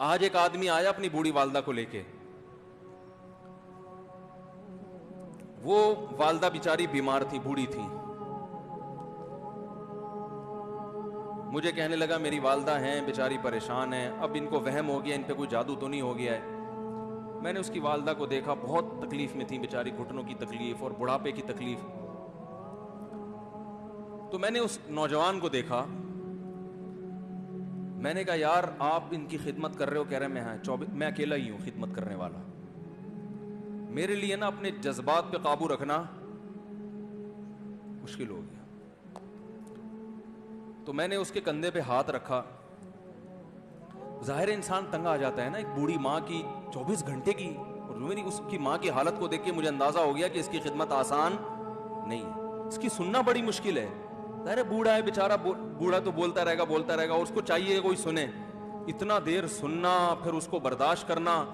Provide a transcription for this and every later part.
آج ایک آدمی آیا اپنی بوڑھی والدہ کو لے کے, وہ والدہ بیچاری بیمار تھی, بوڑھی تھی. مجھے کہنے لگا میری والدہ ہیں بیچاری پریشان ہیں, اب ان کو وہم ہو گیا, ان پہ کوئی جادو تو نہیں ہو گیا ہے. میں نے اس کی والدہ کو دیکھا, بہت تکلیف میں تھی بیچاری, گھٹنوں کی تکلیف اور بڑھاپے کی تکلیف. تو میں نے اس نوجوان کو دیکھا, میں نے کہا یار آپ ان کی خدمت کر رہے ہو؟ کہہ رہے میں اکیلا ہی ہوں خدمت کرنے والا. میرے لیے نا اپنے جذبات پہ قابو رکھنا مشکل ہو گیا. تو میں نے اس کے کندھے پہ ہاتھ رکھا. ظاہر انسان تنگ آ جاتا ہے نا, ایک بوڑھی ماں کی 24 گھنٹے کی, اور میری اس کی ماں کی حالت کو دیکھ کے مجھے اندازہ ہو گیا کہ اس کی خدمت آسان نہیں ہے, اس کی سننا بڑی مشکل ہے. ظاہر بوڑھا ہے بیچارہ, بوڑھا تو بولتا رہے گا, اور اس کو چاہیے کہ کوئی سنے. اتنا دیر سننا, پھر اس کو برداشت کرنا.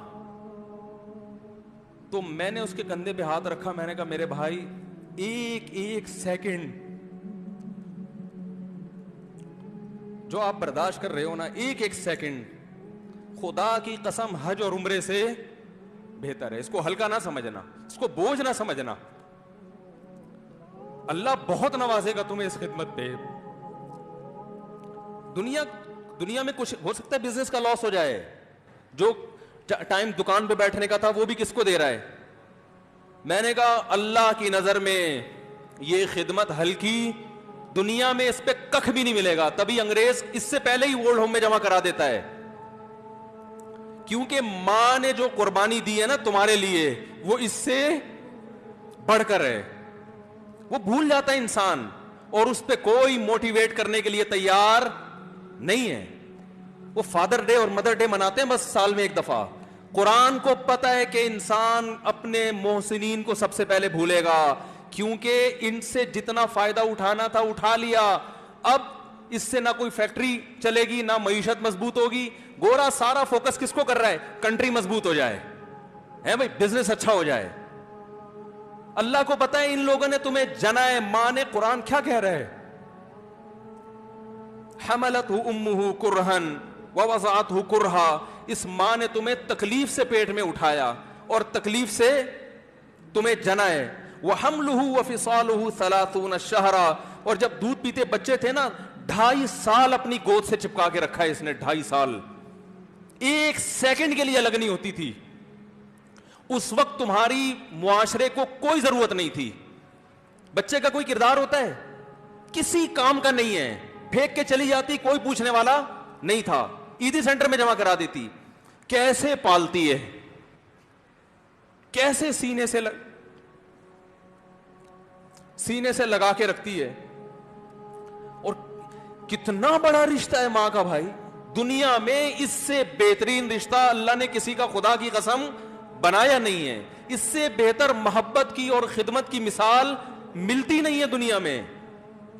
تو میں نے اس کے کندھے پہ ہاتھ رکھا, میں نے کہا میرے بھائی ایک سیکنڈ جو آپ برداشت کر رہے ہو نا, ایک سیکنڈ خدا کی قسم حج اور عمرے سے بہتر ہے. اس کو ہلکا نہ سمجھنا, اس کو بوجھ نہ سمجھنا. اللہ بہت نوازے گا تمہیں اس خدمت پہ. دنیا میں کچھ ہو سکتا ہے بزنس کا لاس ہو جائے, جو ٹائم دکان پہ بیٹھنے کا تھا وہ بھی کس کو دے رہا ہے. میں نے کہا اللہ کی نظر میں یہ خدمت ہلکی, دنیا میں اس پہ کخ بھی نہیں ملے گا. تبھی انگریز اس سے پہلے ہی اولڈ ہوم میں جمع کرا دیتا ہے, کیونکہ ماں نے جو قربانی دی ہے نا تمہارے لیے, وہ اس سے بڑھ کر ہے. وہ بھول جاتا ہے انسان, اور اس پہ کوئی موٹیویٹ کرنے کے لیے تیار نہیں ہے. وہ فادر ڈے اور مدر ڈے مناتے ہیں بس سال میں ایک دفعہ. قرآن کو پتہ ہے کہ انسان اپنے محسنین کو سب سے پہلے بھولے گا, کیونکہ ان سے جتنا فائدہ اٹھانا تھا اٹھا لیا. اب اس سے نہ کوئی فیکٹری چلے گی, نہ معیشت مضبوط ہوگی. گورا سارا فوکس کس کو کر رہا ہے؟ کنٹری مضبوط ہو جائے, ہے بھائی, بزنس اچھا ہو جائے. اللہ کو پتہ ہے ان لوگوں نے تمہیں جنا ہے. ماں نے, قرآن کیا کہہ رہا ہے؟ حملتہ امہ کرہن ووضعتہ کرہا. اس ماں نے تمہیں تکلیف سے پیٹ میں اٹھایا اور تکلیف سے تمہیں جنا ہے. وحملہ وفصالہ 30 شہرا. اور جب دودھ پیتے بچے تھے نا, 2.5 سال اپنی گود سے چپکا کے رکھا ہے اس نے, 2.5 سال. ایک سیکنڈ کے لیے الگ نہیں ہوتی تھی. اس وقت تمہاری معاشرے کو کوئی ضرورت نہیں تھی. بچے کا کوئی کردار ہوتا ہے؟ کسی کام کا نہیں ہے. پھینک کے چلی جاتی, کوئی پوچھنے والا نہیں تھا. عیدی سینٹر میں جمع کرا دیتی. کیسے پالتی ہے, کیسے سینے سے لگا کے رکھتی ہے. اور کتنا بڑا رشتہ ہے ماں کا بھائی. دنیا میں اس سے بہترین رشتہ اللہ نے کسی کا خدا کی قسم بنایا نہیں ہے. اس سے بہتر محبت کی اور خدمت کی مثال ملتی نہیں ہے دنیا میں,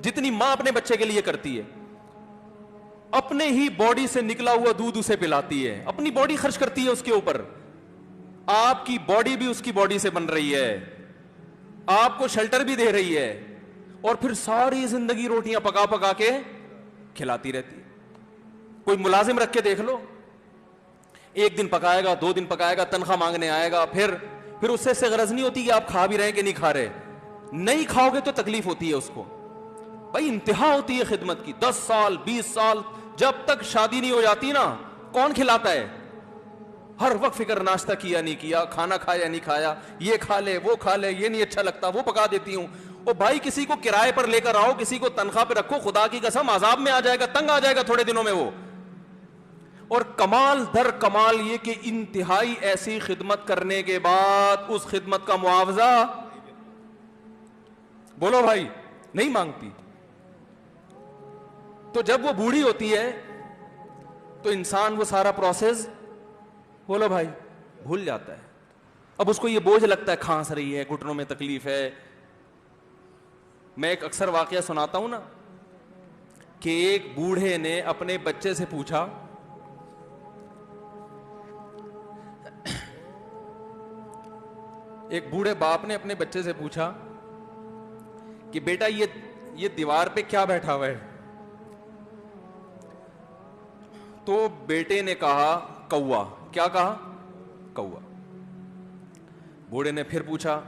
جتنی ماں اپنے بچے کے لیے کرتی ہے. اپنے ہی باڈی سے نکلا ہوا دودھ اسے پلاتی ہے, اپنی باڈی خرچ کرتی ہے اس کے اوپر. آپ کی باڈی بھی اس کی باڈی سے بن رہی ہے, آپ کو شیلٹر بھی دے رہی ہے, اور پھر ساری زندگی روٹیاں پکا پکا کے کھلاتی رہتی. کوئی ملازم رکھ کے دیکھ لو, 1 دن پکائے گا, 2 دن پکائے گا, تنخواہ مانگنے آئے گا, پھر اس سے غرض نہیں ہوتی کہ آپ کھا بھی رہے ہیں کہ نہیں کھا رہے. نہیں کھاؤ گے تو تکلیف ہوتی ہے اس کو. بھائی انتہا ہوتی ہے خدمت کی. 10 سال 20 سال جب تک شادی نہیں ہو جاتی نا, کون کھلاتا ہے؟ ہر وقت فکر, ناشتہ کیا نہیں کیا, کھانا کھایا نہیں کھایا, یہ کھا لے وہ کھا لے, یہ نہیں اچھا لگتا وہ پکا دیتی ہوں. او بھائی کسی کو کرائے پر لے کر آؤ, کسی کو تنخواہ پہ رکھو, خدا کی قسم عذاب میں آ جائے گا, تنگ آ جائے گا تھوڑے دنوں میں وہ. اور کمال در کمال یہ کہ انتہائی ایسی خدمت کرنے کے بعد اس خدمت کا معاوضہ بولو بھائی نہیں مانگتی. تو جب وہ بوڑھی ہوتی ہے تو انسان وہ سارا پروسیس بولو بھائی بھول جاتا ہے. اب اس کو یہ بوجھ لگتا ہے, کھانس رہی ہے, گھٹنوں میں تکلیف ہے. میں ایک اکثر واقعہ سناتا ہوں نا, کہ ایک بوڑھے نے اپنے بچے سے پوچھا, ایک بوڑھے باپ نے اپنے بچے سے پوچھا کہ بیٹا یہ دیوار پہ کیا بیٹھا ہوا ہے؟ تو بیٹے نے کہا کوا. کیا کہا؟ کوا. بوڑھے نے پھر پوچھا.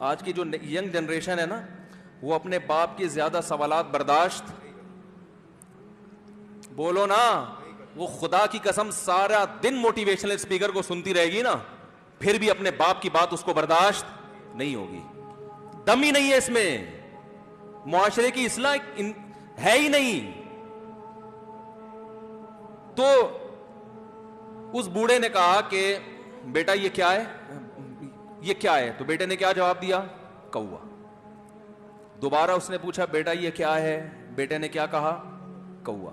آج کی جو ینگ جنریشن ہے نا, وہ اپنے باپ کے زیادہ سوالات برداشت, بولو نا, وہ خدا کی قسم سارا دن موٹیویشنل اسپیکر کو سنتی رہے گی نا, پھر بھی اپنے باپ کی بات اس کو برداشت نہیں ہوگی. دم ہی نہیں ہے اس میں, معاشرے کی اصلاح ہے ہی نہیں. تو اس بوڑھے نے کہا کہ بیٹا یہ کیا ہے, یہ کیا ہے؟ تو بیٹے نے کیا جواب دیا؟ کوا. دوبارہ اس نے پوچھا بیٹا یہ کیا ہے؟ بیٹے نے کیا کہا؟ کوا.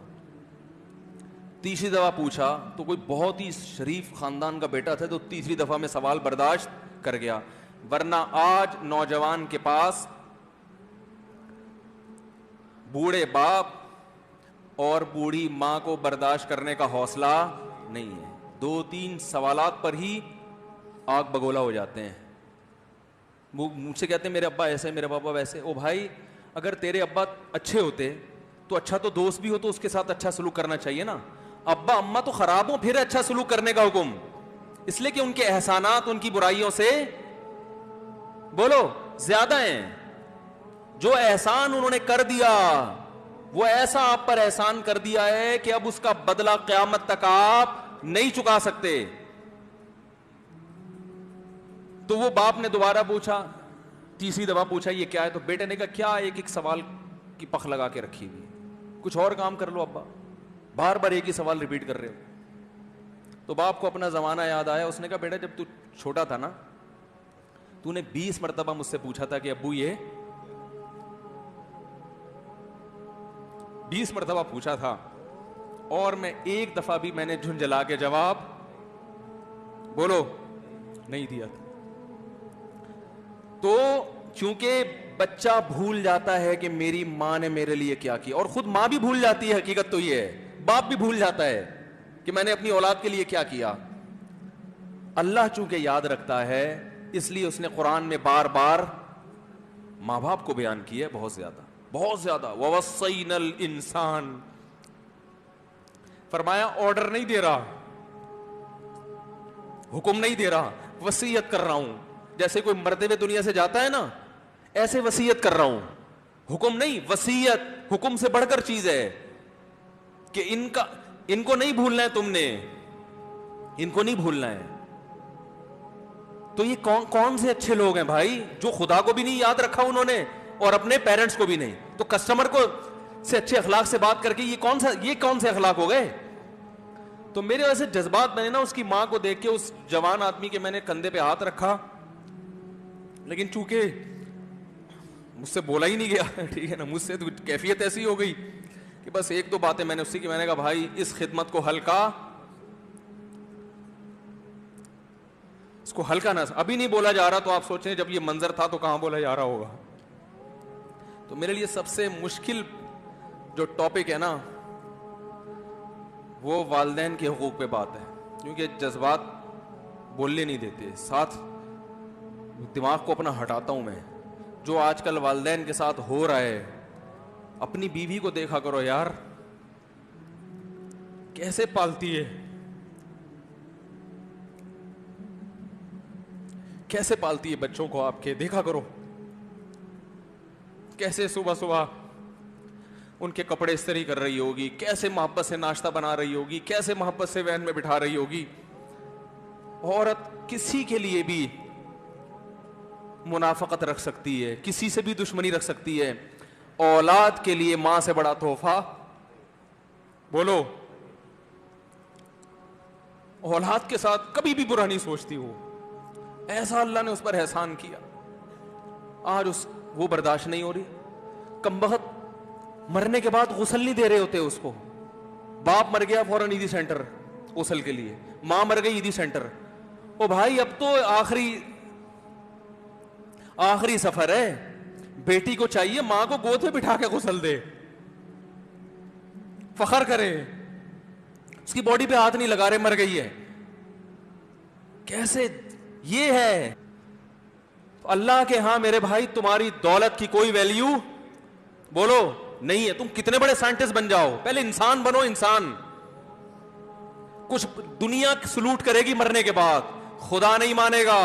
تیسری دفعہ پوچھا تو کوئی بہت ہی شریف خاندان کا بیٹا تھا, تو تیسری دفعہ میں سوال برداشت کر گیا. ورنہ آج نوجوان کے پاس بوڑھے باپ اور بوڑھی ماں کو برداشت کرنے کا حوصلہ نہیں ہے. 2-3 سوالات پر ہی آگ بگولا ہو جاتے ہیں. وہ مجھ سے کہتے ہیں میرے ابا ایسے, میرے پاپا ویسے. او بھائی, اگر تیرے ابا اچھے ہوتے تو اچھا تو دوست بھی ہو تو اس کے ساتھ اچھا سلوک کرنا چاہیے نا. ابا اما تو خراب ہوں, پھر اچھا سلوک کرنے کا حکم, اس لیے کہ ان کے احسانات ان کی برائیوں سے بولو زیادہ ہیں. جو احسان انہوں نے کر دیا وہ ایسا آپ پر احسان کر دیا ہے کہ اب اس کا بدلہ قیامت تک آپ نہیں چکا سکتے. تو وہ باپ نے دوبارہ پوچھا, تیسری دفعہ پوچھا یہ کیا ہے؟ تو بیٹے نے کہا کیا ایک سوال کی پخ لگا کے رکھی ہوئی, کچھ اور کام کر لو ابا, بار بار ایک ہی سوال ریپیٹ کر رہے ہو. تو باپ کو اپنا زمانہ یاد آیا. اس نے کہا بیٹا جب تو چھوٹا تھا نا, تو نے 20 مرتبہ مجھ سے پوچھا تھا کہ ابو یہ 20 مرتبہ پوچھا تھا, اور میں ایک دفعہ بھی میں نے جھنجھلا کے جواب بولو نہیں دیا تھا. تو چونکہ بچہ بھول جاتا ہے کہ میری ماں نے میرے لیے کیا کیا, اور خود ماں بھی بھول جاتی ہے, حقیقت تو یہ ہے, باپ بھی بھول جاتا ہے کہ میں نے اپنی اولاد کے لیے کیا کیا. اللہ چونکہ یاد رکھتا ہے اس لیے اس نے قرآن میں بار بار ماں باپ کو بیان کیا ہے, بہت زیادہ بہت زیادہ. وَوَصَّيْنَا الْإِنسَانَ, فرمایا آرڈر نہیں دے رہا, حکم نہیں دے رہا, وصیت کر رہا ہوں. جیسے کوئی مرتے ہوئے دنیا سے جاتا ہے نا, ایسے وصیت کر رہا ہوں, حکم نہیں. وصیت حکم سے بڑھ کر چیز ہے کہ ان کو نہیں بھولنا ہے, تم نے ان کو نہیں بھولنا ہے. تو یہ کون سے اچھے لوگ ہیں بھائی, جو خدا کو بھی نہیں یاد رکھا انہوں نے اور اپنے پیرنٹس کو بھی نہیں. تو کسٹمر کو سے اچھے اخلاق سے بات کر کے یہ کون سے اخلاق ہو گئے. تو میرے ویسے جذبات, میں نے نا اس کی ماں کو دیکھ کے, اس جوان آدمی کے میں نے کندھے پہ ہاتھ رکھا, لیکن چونکہ مجھ سے بولا ہی نہیں گیا, ٹھیک ہے نا, مجھ سے تو کیفیت ایسی ہو گئی کہ بس 1-2 باتیں میں نے اسی کی, میں نے کہا بھائی اس خدمت کو ہلکا, اس کو ہلکا نہ, ابھی نہیں بولا جا رہا تو آپ سوچیں جب یہ منظر تھا تو کہاں بولا جا رہا ہوگا. تو میرے لیے سب سے مشکل جو ٹاپک ہے نا وہ والدین کے حقوق پہ بات ہے, کیونکہ جذبات بولنے نہیں دیتے, ساتھ دماغ کو اپنا ہٹاتا ہوں میں. جو آج کل والدین کے ساتھ ہو رہا ہے, اپنی بیوی کو دیکھا کرو یار, کیسے پالتی ہے, کیسے پالتی ہے بچوں کو آپ کے, دیکھا کرو کیسے صبح صبح ان کے کپڑے استری کر رہی ہوگی, کیسے محبت سے ناشتہ بنا رہی ہوگی, کیسے محبت سے وین میں بٹھا رہی ہوگی. عورت کسی کے لیے بھی منافقت رکھ سکتی ہے, کسی سے بھی دشمنی رکھ سکتی ہے. اولاد کے لیے ماں سے بڑا تحفہ بولو, اولاد کے ساتھ کبھی بھی برا نہیں سوچتی وہ, ایسا اللہ نے اس پر احسان کیا. آج وہ برداشت نہیں ہو رہی. کمبخت مرنے کے بعد غسل نہیں دے رہے ہوتے اس کو, باپ مر گیا فوراً عیدی سینٹر غسل کے لیے, ماں مر گئی عیدی سینٹر. او بھائی اب تو آخری سفر ہے, بیٹی کو چاہیے ماں کو گود میں بٹھا کے غسل دے, فخر کرے, اس کی باڈی پہ ہاتھ نہیں لگا رہے, مر گئی ہے. کیسے یہ ہے. اللہ کے ہاں میرے بھائی تمہاری دولت کی کوئی ویلیو بولو نہیں ہے. تم کتنے بڑے سائنٹسٹ بن جاؤ, پہلے انسان بنو, انسان. کچھ دنیا سلوٹ کرے گی مرنے کے بعد، خدا نہیں مانے گا.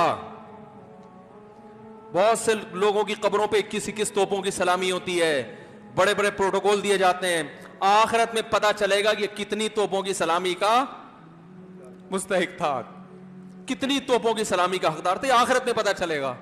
بہت سے لوگوں کی قبروں پہ 21 توپوں کی سلامی ہوتی ہے، بڑے بڑے پروٹوکول دیے جاتے ہیں. آخرت میں پتا چلے گا کہ کتنی توپوں کی سلامی کا مستحق تھا، کتنی توپوں کی سلامی کا حقدار تھے، آخرت میں پتا چلے گا.